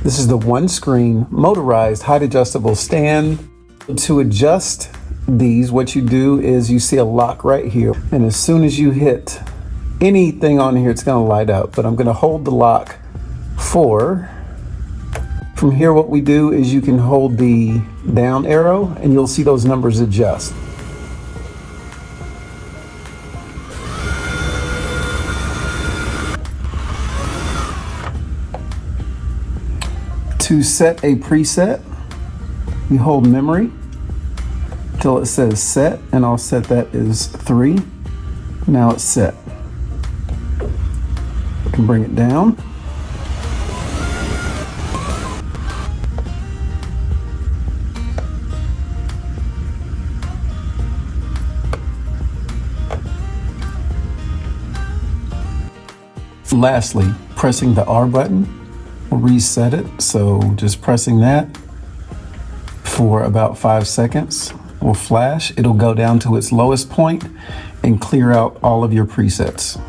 This is the OneScreen motorized height adjustable stand. To adjust these, what you do is you see a lock right here, and as soon as you hit anything on here, it's going to light up. But I'm going to hold the lock from here. What we do is you can hold the down arrow and you'll see those numbers adjust. To set a preset, you hold memory till it says set, and I'll set that as 3. Now it's set. I can bring it down. Lastly, pressing the R button will reset it. So just pressing that for about 5 seconds will flash. It'll go down to its lowest point and clear out all of your presets.